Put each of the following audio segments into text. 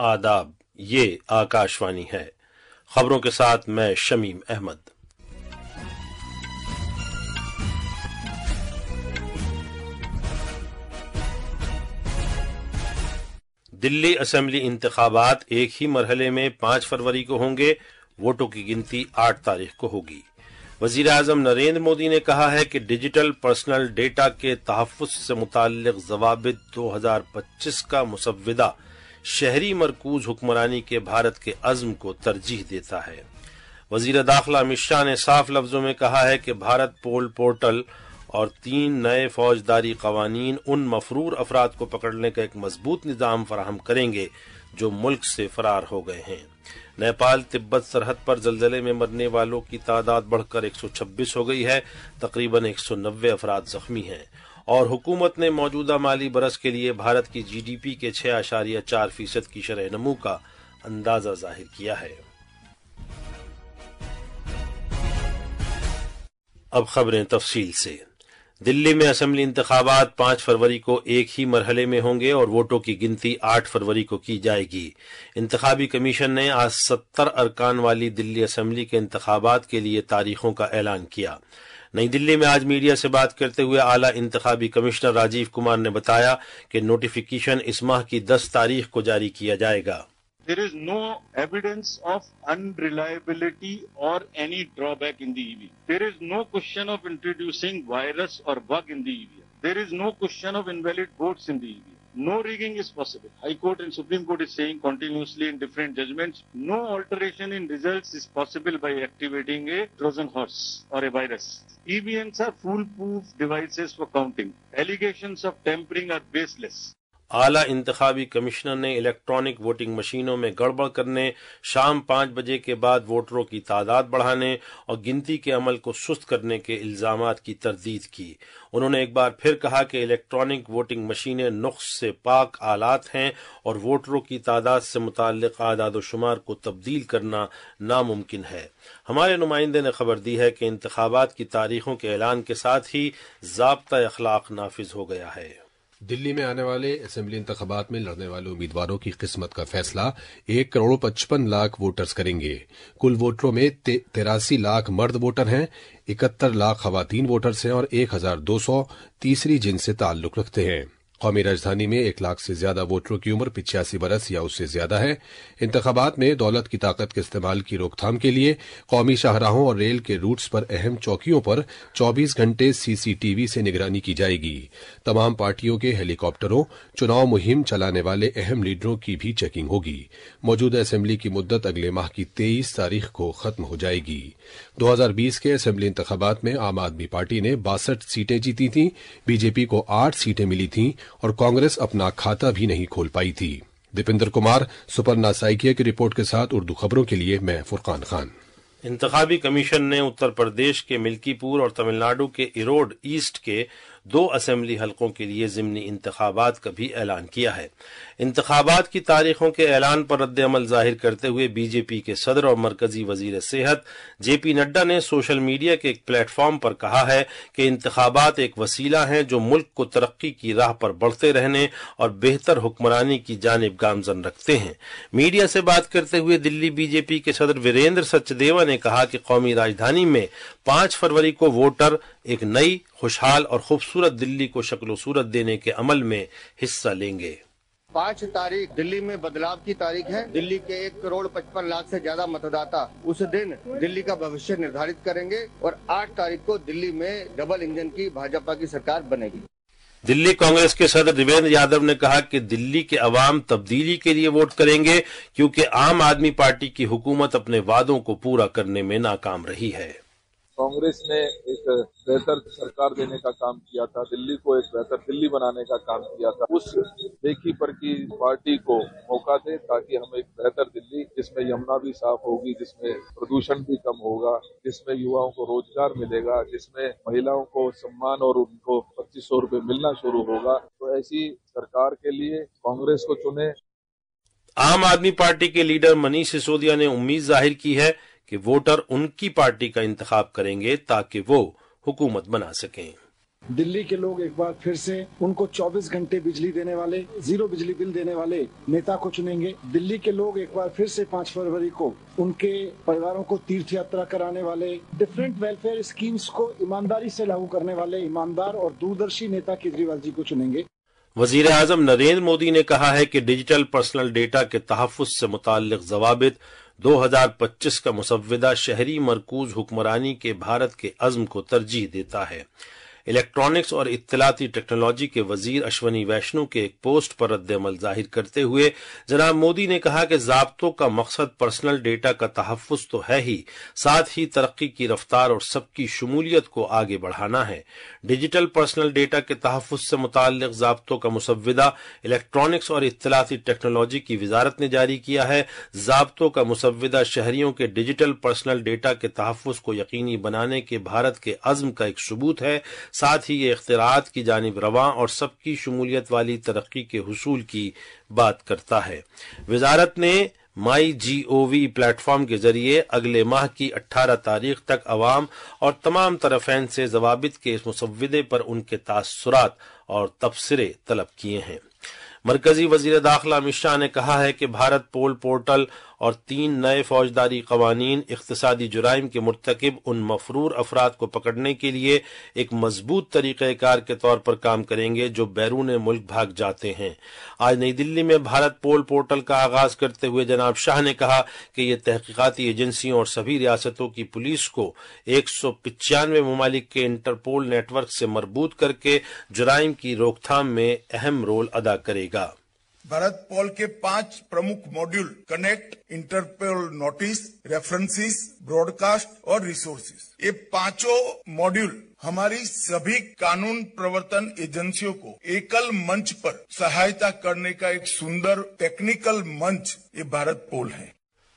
आदाब, ये आकाशवाणी है। खबरों के साथ मैं शमीम अहमद। दिल्ली असेंबली इंतखाबात एक ही मरहले में 5 फरवरी को होंगे। वोटों की गिनती 8 तारीख को होगी। वजीर आजम नरेंद्र मोदी ने कहा है कि डिजिटल पर्सनल डेटा के तहफ़्फ़ुज़ से मुताल्लिक़ ज़वाबित 2025 का मुसव्विदा शहरी मरकूज हुक्मरानी के भारत के अज़्म को तरजीह देता है। वज़ीर दाखिला अमित शाह ने साफ लफ्ज़ों में कहा है कि भारत पोल पोर्टल और 3 नए फौजदारी कवानीन उन मफरूर अफराद को पकड़ने का एक मजबूत निज़ाम फराहम करेंगे जो मुल्क से फरार हो गए हैं। नेपाल तिब्बत सरहद पर जलजले में मरने वालों की तादाद बढ़कर 126 हो गई है। तकरीबन 190 अफराद जख्मी हैं और हुकूमत ने मौजूदा माली बरस के लिए भारत की GDP के 6.4% की शरह नमू का अंदाजा जाहिर किया है। अब खबरें तफसील से। दिल्ली में असेंबली इंतखाबात 5 फरवरी को एक ही मरहले में होंगे और वोटों की गिनती 8 फरवरी को की जाएगी। इंतखाबी कमीशन ने आज 70 अरकान वाली दिल्ली असेंबली के इंतखाबात के लिए तारीखों का ऐलान किया। नई दिल्ली में आज मीडिया से बात करते हुए आला इंतखाबी कमिश्नर राजीव कुमार ने बताया कि नोटिफिकेशन इस माह की 10 तारीख को जारी किया जाएगा। There is no evidence of unreliability or any drawback in the EVM. There is no question of introducing virus or bug in the EVM. There is no question of invalid votes in the EVM. No rigging is possible. High Court and Supreme Court is saying continuously in different judgments, no alteration in results is possible by activating a Trojan horse or a virus. EVMs are foolproof devices for counting. Allegations of tampering are baseless. आला इंतखाबी commissioner ने electronic voting मशीनों में गड़बड़ करने, शाम 5 बजे के बाद वोटरों की तादाद बढ़ाने और गिनती के अमल को सुस्त करने के इल्जामात की तरदीद की। उन्होंने एक बार फिर कहा कि इलेक्ट्रॉनिक वोटिंग मशीनें नुक्स से पाक आलात हैं और वोटरों की तादाद से मुताल्लिक आदाद व शुमार को तब्दील करना नामुमकिन है। हमारे नुमाइंदे ने खबर दी है कि इंतखाबात की तारीखों के ऐलान के साथ ही ज़ाब्ता अखलाक नाफिज हो गया है। दिल्ली में आने वाले असेंबली इंतखाबात में लड़ने वाले उम्मीदवारों की किस्मत का फैसला 1,55,00,000 वोटर्स करेंगे। कुल वोटरों में 83 लाख मर्द वोटर हैं, 71 लाख खवातीन वोटर्स हैं और 1,200 तीसरी जिन्स से ताल्लुक रखते हैं। कौमी राजधानी में 1 लाख से ज्यादा वोटरों की उम्र 85 बरस या उससे ज्यादा है। इंतखाबात में दौलत की ताकत के इस्तेमाल की रोकथाम के लिए कौमी शाहराहों और रेल के रूट्स पर अहम चौकियों पर 24 घंटे CCTV से निगरानी की जाएगी। तमाम पार्टियों के हेलीकॉप्टरों, चुनाव मुहिम चलाने वाले अहम लीडरों की भी चेकिंग होगी। मौजूदा असेंबली की मुद्दत अगले माह की 23 तारीख को खत्म हो जाएगी। 2020 के असेंबली इंतखाबात में आम आदमी पार्टी ने 62 सीटें जीती थीं, बीजेपी को 8 सीटें मिली थीं और कांग्रेस अपना खाता भी नहीं खोल पाई थी। दीपेंद्र कुमार, सुपर्णा साइकिया की रिपोर्ट के साथ उर्दू खबरों के लिए मैं फुरकान खान। इंतखाबी कमीशन ने उत्तर प्रदेश के मिल्कीपुर और तमिलनाडु के इरोड ईस्ट के 2 असेंबली हलकों के लिए ज़िमनी इंतखाबात का भी ऐलान किया है। इंतखाबात की तारीखों के ऐलान पर रद्द अमल जाहिर करते हुए बीजेपी के सदर और मरकजी वजीर सेहत JP नड्डा ने सोशल मीडिया के एक प्लेटफॉर्म पर कहा है कि इंतखाबात एक वसीला हैं जो मुल्क को तरक्की की राह पर बढ़ते रहने और बेहतर हुक्मरानी की जानिब गामजन रखते हैं। मीडिया से बात करते हुए दिल्ली BJP के सदर वीरेंद्र सचदेवा ने कहा कि कौमी राजधानी में 5 फरवरी को वोटर एक नई, खुशहाल और खूबसूरत दिल्ली को शक्ल सूरत देने के अमल में हिस्सा लेंगे। 5 तारीख दिल्ली में बदलाव की तारीख है। दिल्ली के 1,55,00,000 से ज्यादा मतदाता उस दिन दिल्ली का भविष्य निर्धारित करेंगे और 8 तारीख को दिल्ली में डबल इंजन की भाजपा की सरकार बनेगी। दिल्ली कांग्रेस के सदर देवेंद्र यादव ने कहा कि दिल्ली के अवाम तब्दीली के लिए वोट करेंगे क्योंकि आम आदमी पार्टी की हुकूमत अपने वादों को पूरा करने में नाकाम रही है। कांग्रेस ने एक बेहतर सरकार देने का काम किया था, दिल्ली को एक बेहतर दिल्ली बनाने का काम किया था। उस देखी पर की पार्टी को मौका दे ताकि हम एक बेहतर दिल्ली, जिसमें यमुना भी साफ होगी, जिसमें प्रदूषण भी कम होगा, जिसमें युवाओं को रोजगार मिलेगा, जिसमें महिलाओं को सम्मान और उनको 2500 रुपए मिलना शुरू होगा। तो ऐसी सरकार के लिए कांग्रेस को चुने। आम आदमी पार्टी के लीडर मनीष सिसोदिया ने उम्मीद जाहिर की है कि वोटर उनकी पार्टी का इंतखाब करेंगे ताकि वो हुकूमत बना सकें। दिल्ली के लोग एक बार फिर से उनको 24 घंटे बिजली देने वाले, जीरो बिजली बिल देने वाले नेता को चुनेंगे। दिल्ली के लोग एक बार फिर से 5 फरवरी को उनके परिवारों को तीर्थ यात्रा कराने वाले, डिफरेंट वेलफेयर स्कीम्स को ईमानदारी से लागू करने वाले ईमानदार और दूरदर्शी नेता केजरीवाल जी को चुनेंगे। वजीर आजम नरेंद्र मोदी ने कहा है कि डिजिटल पर्सनल डेटा के तहफ़्फ़ुज़ से मुताल्लिक़ ज़वाबित 2025 का मुसव्विदा शहरी मरकूज हुक्मरानी के भारत के अज़्म को तरजीह देता है। इलेक्ट्रॉनिक्स और इत्तलाती टेक्नोलॉजी के वजीर अश्वनी वैष्णु के एक पोस्ट पर रद्द-ए-अमल जाहिर करते हुए जनाब मोदी ने कहा कि ज़ाब्तों का मकसद पर्सनल डेटा का तहफ़्फ़ुज़ तो है ही, साथ ही तरक्की की रफ्तार और सबकी शमूलियत को आगे बढ़ाना है। डिजिटल पर्सनल डेटा के तहफ़्फ़ुज़ से मुताल्लिक़ ज़ाब्तों का मुसव्विदा इलेक्ट्रॉनिक्स और इत्तलाती टेक्नोलॉजी की वजारत ने जारी किया है। ज़ाब्तों का मुसव्विदा शहरियों के डिजिटल पर्सनल डेटा के तहफ़्फ़ुज़ को यकीनी बनाने के भारत के अज़्म का एक सबूत है। साथ ही ये इख्तिराआत की जानिब रवां और सबकी शमूलियत वाली तरक्की के हुसूल की बात करता है। वजारत ने MyGov प्लेटफॉर्म के जरिए अगले माह की 18 तारीख तक अवाम और तमाम तरफ़ैन से ज़वाबित के इस मुसव्विदे पर उनके तासुरात और तबसरे तलब किए हैं। मरकजी वजीर दाखिला अमित शाह ने कहा है कि भारत पोल पोर्टल और 3 नए फौजदारी कवानीन इख्तिसादी जुराइम के मुर्तकिब उन मफरूर अफराद को पकड़ने के लिए एक मजबूत तरीक़ेकार के तौर पर काम करेंगे जो बैरून मुल्क भाग जाते हैं। आज नई दिल्ली में भारत पोल पोर्टल का आगाज करते हुए जनाब शाह ने कहा कि यह तहकीकाती एजेंसियों और सभी रियासतों की पुलिस को 195 ममालिक के इंटरपोल नेटवर्क से मरबूत करके जुराइम की रोकथाम में अहम रोल अदा करेगा। भारत पोल के 5 प्रमुख module connect, Interpol notice, references, broadcast और रिसोर्सेज, ये पांचों मॉड्यूल हमारी सभी कानून प्रवर्तन एजेंसियों को एकल मंच पर सहायता करने का एक सुंदर टेक्निकल मंच ये भारत पोल है।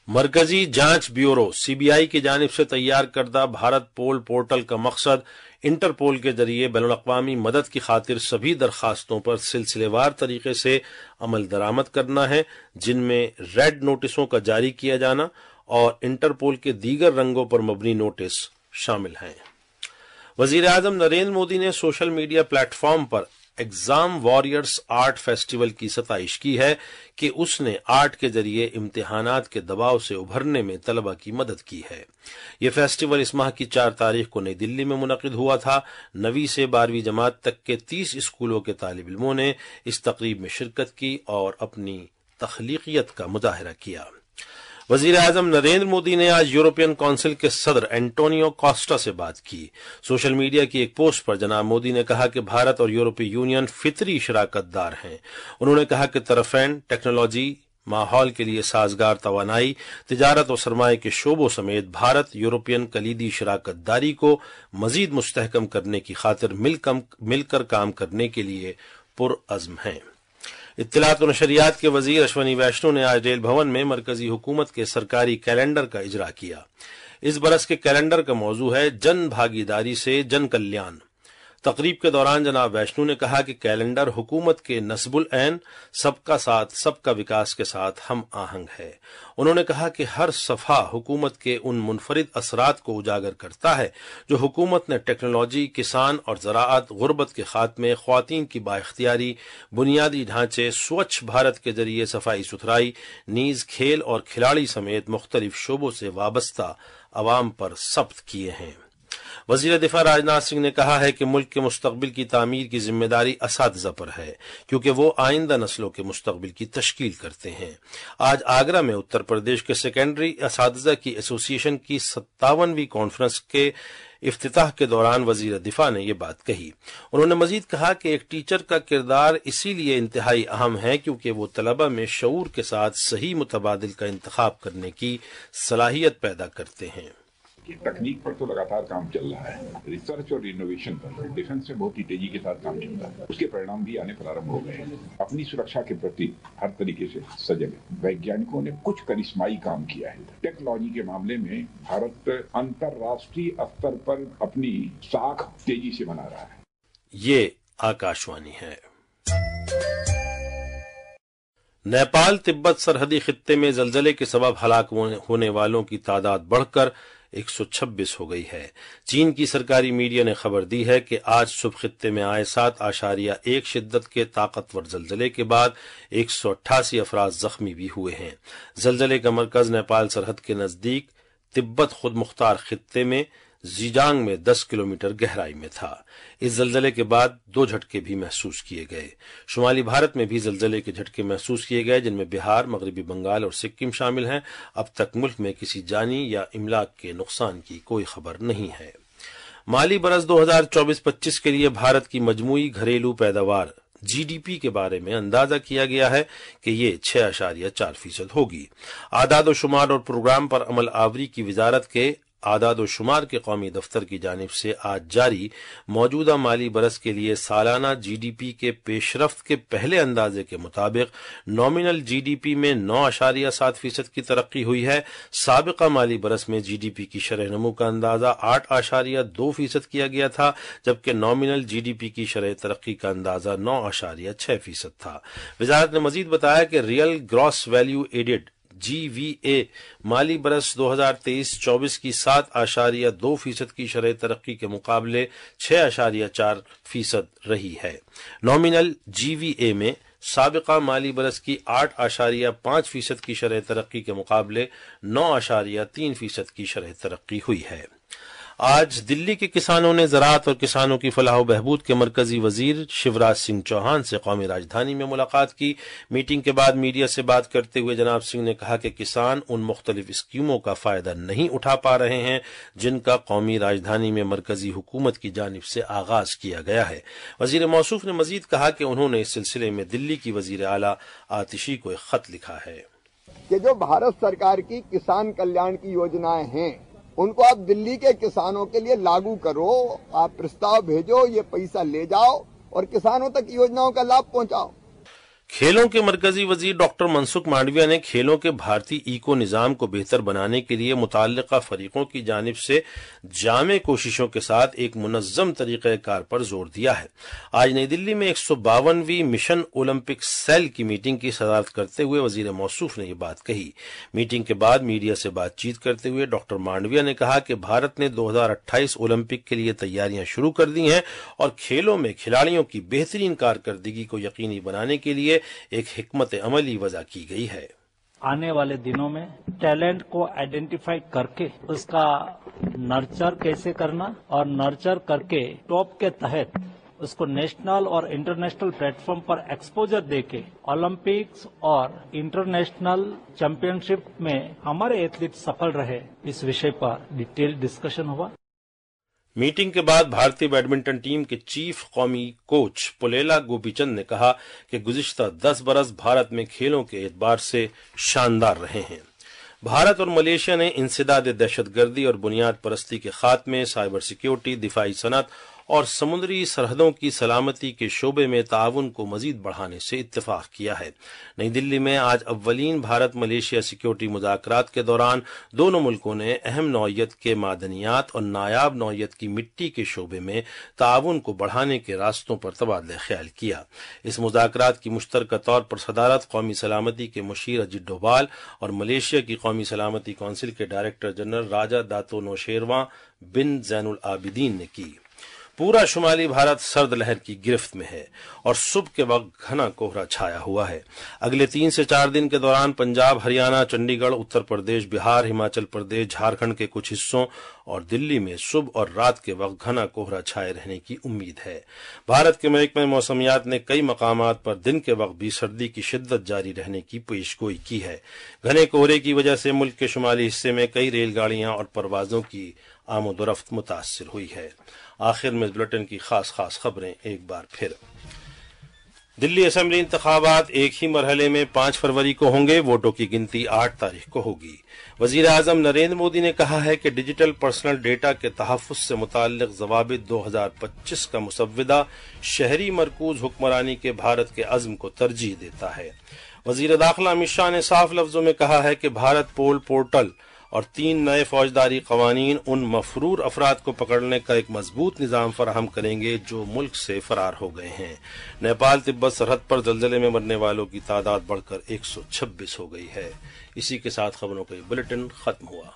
मरकजी जांच ब्यूरो सीबीआई की जानिब से तैयार करदा भारत पोल पोर्टल का मकसद इंटरपोल के जरिए बैनुल-अक़वामी मदद की खातिर सभी दरखास्तों पर सिलसिलेवार तरीके से अमल दरामद करना है, जिनमें रेड नोटिसों का जारी किया जाना और इंटरपोल के दीगर रंगों पर मबनी नोटिस शामिल हैं। वजीर आजम नरेंद्र मोदी ने सोशल मीडिया प्लेटफॉर्म पर एग्जाम वॉरियर्स आर्ट फेस्टिवल की सताइश की है कि उसने आर्ट के जरिए इम्तिहानात के दबाव से उभरने में तलबा की मदद की है। यह फेस्टिवल इस माह की 4 तारीख को नई दिल्ली में मुनक़िद हुआ था। 9वीं से 12वीं जमात तक के 30 स्कूलों के तालिब इल्मों ने इस तकरीब में शिरकत की और अपनी तख्लीकियत का मुजाहिरा किया। वजीर आजम नरेंद्र मोदी ने आज यूरोपियन काउंसिल के सदर एंटोनियो कोस्टा से बात की। सोशल मीडिया की एक पोस्ट पर जनाब मोदी ने कहा कि भारत और यूरोपीय यूनियन फितरी शराकतदार हैं। उन्होंने कहा कि तरफ़ैन टेक्नोलॉजी, माहौल के लिए साजगार तवानाई, तिजारत और सरमाए के शोबों समेत भारत यूरोपियन कलीदी शराकतदारी को मजीद मुस्तहकम करने की खातिर मिलकर काम करने के लिए पुरअज़्म हैं। इत्तलात और नशरियात के वजीर अश्वनी वैष्णु ने आज रेल भवन में मरकजी हुकूमत के सरकारी कैलेंडर का इजरा किया। इस बरस के कैलेंडर का मौजू है जन भागीदारी से जन कल्याण। तकरीब के दौरान जनाब वैष्णु ने कहा कि कैलेंडर हुकूमत के नस्बुल ऐन सबका साथ सबका विकास के साथ हम आहंग है। उन्होंने कहा कि हर सफ़ा हुकूमत के उन मुनफरिद असरात को उजागर करता है जो हुकूमत ने टेक्नोलॉजी, किसान और ज़राअत, गुर्बत के खात्मे, ख्वातीन की बाइख्तियारी, बुनियादी ढांचे, स्वच्छ भारत के जरिए सफाई सुथराई, नीज खेल और खिलाड़ी समेत मुख्तलिफ शोबों से वाबस्ता अवाम पर सब्त किए हैं। वजीर दिफा राजनाथ सिंह ने कहा है कि मुल्क के मुस्तकबिल की तामीर की जिम्मेदारी असातिज़ा पर है, क्योंकि वो आइंदा नस्लों के मुस्तकबिल की तश्कील करते हैं। आज आगरा में उत्तर प्रदेश के सेकेंडरी असातिज़ा की एसोसिएशन की 57वीं कॉन्फ्रेंस के इफ्तिताह के दौरान वजीर दिफा ने यह बात कही। उन्होंने मजीद कहा कि एक टीचर का किरदार इसीलिए इंतहाई अहम है क्योंकि वो तलबा में शऊर के साथ सही मुतबादिल का इंतखाब करने की सलाहियत पैदा करते हैं। तकनीक पर तो लगातार काम चल रहा है, रिसर्च और इनोवेशन पर, डिफेंस में बहुत ही तेजी के साथ काम चल रहा है, उसके परिणाम भी आने प्रारंभ हो गए हैं। अपनी सुरक्षा के प्रति हर तरीके से सजग है। वैज्ञानिकों ने कुछ करिश्माई काम किया है। टेक्नोलॉजी के मामले में भारत अंतर्राष्ट्रीय स्तर पर अपनी साख तेजी से बना रहा है। ये आकाशवाणी है। नेपाल तिब्बत सरहदी खित्ते में जलजले के सबब हलाक होने वालों की तादाद बढ़कर 126 हो गई है। चीन की सरकारी मीडिया ने खबर दी है कि आज सुबह खित्ते में आए 7.1 शिद्दत के ताकतवर जलजले के बाद 188 अफराद जख्मी भी हुए हैं। जलजले का मरकज नेपाल सरहद के नजदीक तिब्बत खुद मुख्तार खित्ते में जीजांग में 10 किलोमीटर गहराई में था। इस जलजले के बाद 2 झटके भी महसूस किए गए। शुमाली भारत में भी जलजले के झटके महसूस किए गए, जिनमें बिहार, मगरबी बंगाल और सिक्किम शामिल हैं। अब तक मुल्क में किसी जानी या इमलाक के नुकसान की कोई खबर नहीं है। माली बरस 2024-25 के लिए भारत की मजमूई घरेलू पैदावार जीडीपी के बारे में अंदाजा किया गया है कि ये 6.4% होगी। आदाद-ओ-शुमार और प्रोग्राम पर अमल आवरी की वजारत के आदाद-ओ-शुमार के कौमी दफ्तर की जानिब से आज जारी मौजूदा माली बरस के लिए सालाना जीडीपी के पेशरफ्त के पहले अंदाजे के मुताबिक नॉमिनल जीडीपी में 9.7% की तरक्की हुई है। साबिका माली बरस में जीडीपी की शरह नमू का अंदाजा 8.2% किया गया था, जबकि नॉमिनल जीडीपी की शरह तरक्की का अंदाजा 9.6% था। वजारत ने मजीद बताया कि real gross value added GVA माली बरस 2023-24 की 7.2% की शरह तरक्की के मुकाबले 6.4% रही है। नॉमिनल GVA में साबिका माली बरस की 8.5% की शरह तरक्की के मुकाबले 9.3% की शरह तरक्की हुई है। आज दिल्ली के किसानों ने ज़राअत और किसानों की फलाह व बहबूद के मरकजी वजीर शिवराज सिंह चौहान से कौमी राजधानी में मुलाकात की। मीटिंग के बाद मीडिया से बात करते हुए जनाब सिंह ने कहा कि किसान उन मुख्तलिफ स्कीमों का फायदा नहीं उठा पा रहे हैं जिनका कौमी राजधानी में मरकजी हुकूमत की जानिब से आगाज किया गया है। वजीर मौसूफ ने मजीद कहा कि उन्होंने इस सिलसिले में दिल्ली की वजीर आला आतिशी को एक खत लिखा है कि जो भारत सरकार की किसान कल्याण की योजनाएं हैं उनको आप दिल्ली के किसानों के लिए लागू करो। आप प्रस्ताव भेजो, ये पैसा ले जाओ और किसानों तक योजनाओं का लाभ पहुंचाओ। खेलों के मरकजी वजीर डॉक्टर मनसुख मांडविया ने खेलों के भारतीय इको निजाम को बेहतर बनाने के लिए मुताल्लिका फरीकों की जानिब से जामे कोशिशों के साथ एक मुनज़्ज़म तरीक़ेकार पर जोर दिया है। आज नई दिल्ली में 152वीं मिशन ओलंपिक सेल की मीटिंग की सदारत करते हुए वजीर मौसूफ ने ये बात कही। मीटिंग के बाद मीडिया से बातचीत करते हुए डॉक्टर मांडविया ने कहा कि भारत ने 2028 ओलंपिक के लिए तैयारियां शुरू कर दी हैं और खेलों में खिलाड़ियों की बेहतरीन कारकर्दगी को यकीनी बनाने के लिए एक हिकमत अमली वज़ा की गई है। आने वाले दिनों में टैलेंट को आइडेंटिफाई करके उसका नर्चर कैसे करना और नर्चर करके टॉप के तहत उसको नेशनल और इंटरनेशनल प्लेटफॉर्म पर एक्सपोजर देके ओलंपिक्स और इंटरनेशनल चैंपियनशिप में हमारे एथलीट सफल रहे, इस विषय पर डिटेल डिस्कशन हुआ। मीटिंग के बाद भारतीय बैडमिंटन टीम के चीफ कौमी कोच पुलेला गोपीचंद ने कहा कि गुज़िश्ता 10 बरस भारत में खेलों के एतबार से शानदार रहे हैं। भारत और मलेशिया ने इंसदाद दहशतगर्दी और बुनियाद परस्ती के खात्मे, साइबर सिक्योरिटी, दिफाई सनत और समुद्री सरहदों की सलामती के शोबे में ताउन को मजीद बढ़ाने से इत्तेफाक किया है। नई दिल्ली में आज अव्वलीन भारत मलेशिया सिक्योरिटी मुज़ाकरात के दौरान दोनों मुल्कों ने अहम नौइयत के मादनियात और नायाब नौइयत की मिट्टी के शोबे में ताउन को बढ़ाने के रास्तों पर तबादला ख्याल किया। इस मुज़ाकरात की मुश्तरका तौर पर सदारत कौमी सलामती के मुशीर अजित डोभाल और मलेशिया की कौमी सलामती कौंसिल के डायरेक्टर जनरल राजा दातो नौशेरवां बिन जैनुल आबिदीन ने की। पूरा शुमाली भारत सर्द लहर की गिरफ्त में है और सुबह के वक्त घना कोहरा छाया हुआ है। अगले 3 से 4 दिन के दौरान पंजाब, हरियाणा, चंडीगढ़, उत्तर प्रदेश, बिहार, हिमाचल प्रदेश, झारखंड के कुछ हिस्सों और दिल्ली में सुबह और रात के वक्त घना कोहरा छाए रहने की उम्मीद है। भारत के महकमे मौसमियात ने कई मकामात पर दिन के वक्त भी सर्दी की शिद्दत जारी रहने की पेशगोई की है। घने कोहरे की वजह से मुल्क के शुमाली हिस्से में कई रेलगाड़ियां और परवाजों की आमदोरफ्त मुतासिर हुई है। आखिर में बुलेटिन की खास खबरें एक बार फिर। दिल्ली असेंबली इंतखाबात एक ही मरहले में 5 फरवरी को होंगे। वोटों की गिनती 8 तारीख को होगी। वजीर आजम नरेंद्र मोदी ने कहा है कि डिजिटल पर्सनल डेटा के तहफ़्फ़ुज़ से मुताल्लिक़ ज़वाबित 2025 का मुसव्विदा शहरी मरकूज हुक्मरानी के भारत के अज़्म को तरजीह देता है। वजीर दाखिला अमित शाह ने साफ लफ्ज़ों में कहा है कि भारत पोल पोर्टल और 3 नए फौजदारी कवानीन उन मफरूर अफराद को पकड़ने का एक मजबूत निज़ाम फराहम करेंगे जो मुल्क से फरार हो गए हैं। नेपाल तिब्बत सरहद पर जलजले में मरने वालों की तादाद बढ़कर 126 हो गई है। इसी के साथ खबरों का ये बुलेटिन खत्म हुआ।